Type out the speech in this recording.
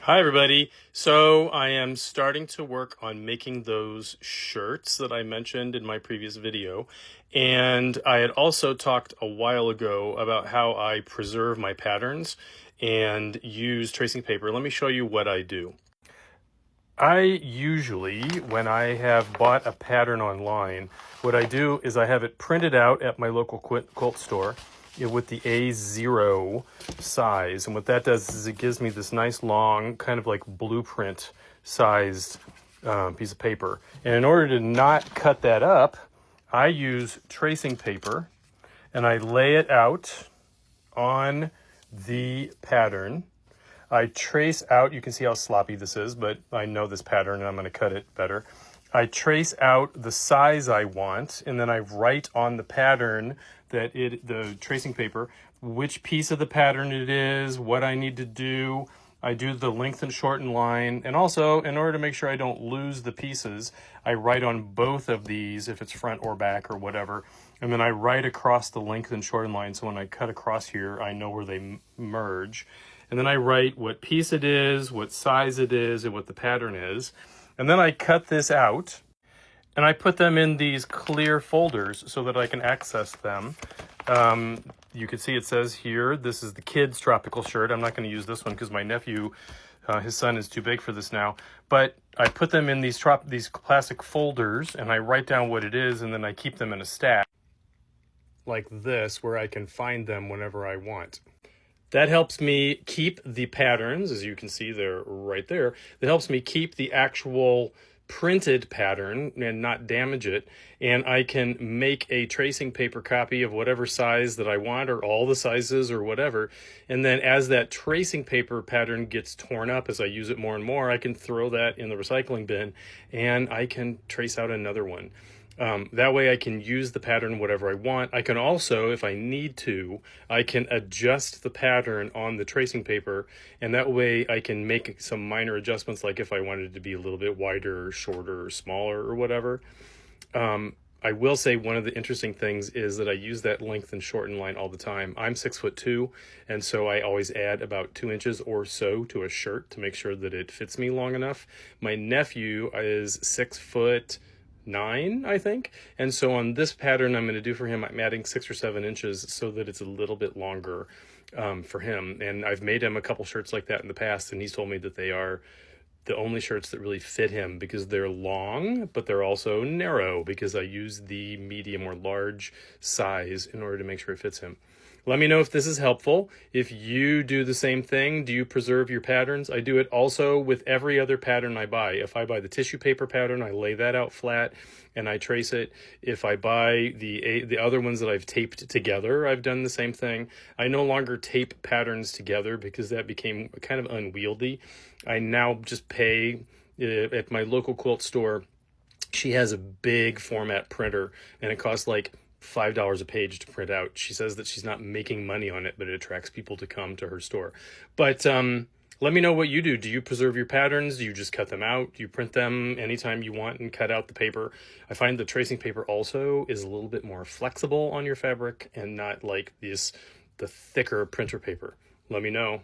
Hi, everybody. So I am starting to work on making those shirts that I mentioned in my previous video. And I had also talked a while ago about how I preserve my patterns and use tracing paper. Let me show you what I do. I usually, when I have bought a pattern online, what I do is I have it printed out at my local quilt store with the A0 size. And what that does is it gives me this nice long, kind of like blueprint sized piece of paper. And in order to not cut that up, I use tracing paper and I lay it out on the pattern. I trace out, you can see how sloppy this is, but I know this pattern and I'm going to cut it better. I trace out the size I want, and then I write on the pattern the tracing paper, which piece of the pattern it is, what I need to do. I do the length and shorten line, and also, in order to make sure I don't lose the pieces, I write on both of these, if it's front or back or whatever, and then I write across the length and shorten line, so when I cut across here, I know where they merge. And then I write what piece it is, what size it is, and what the pattern is. And then I cut this out, and I put them in these clear folders so that I can access them. You can see it says here, this is the kids' tropical shirt. I'm not going to use this one because my nephew, his son, is too big for this now. But I put them in these plastic folders, and I write down what it is, and then I keep them in a stack like this where I can find them whenever I want. That helps me keep the patterns, as you can see, they're right there. That helps me keep the actual printed pattern and not damage it. And I can make a tracing paper copy of whatever size that I want, or all the sizes or whatever. And then as that tracing paper pattern gets torn up, as I use it more and more, I can throw that in the recycling bin and I can trace out another one. That way I can use the pattern whatever I want. I can also, if I need to, I can adjust the pattern on the tracing paper, and that way I can make some minor adjustments, like if I wanted it to be a little bit wider or shorter or smaller or whatever. I will say one of the interesting things is that I use that length and shorten line all the time. I'm 6'2", and so I always add about 2 inches or so to a shirt to make sure that it fits me long enough. My nephew is 6'9", I think. And so on this pattern I'm going to do for him, I'm adding 6 or 7 inches so that it's a little bit longer for him. And I've made him a couple shirts like that in the past, and he's told me that they are the only shirts that really fit him because they're long, but they're also narrow because I use the medium or large size in order to make sure it fits him. Let me know if this is helpful. If you do the same thing, do you preserve your patterns? I do it also with every other pattern I buy. If I buy the tissue paper pattern, I lay that out flat and I trace it. If I buy the other ones that I've taped together, I've done the same thing. I no longer tape patterns together because that became kind of unwieldy. I now just pay at my local quilt store. She has a big format printer and it costs like $5 a page to print out. She says that she's not making money on it, but it attracts people to come to her store. But let me know what you do. Do you preserve your patterns? Do you just cut them out? Do you print them anytime you want and cut out the paper? I find the tracing paper also is a little bit more flexible on your fabric and not like the thicker printer paper. Let me know.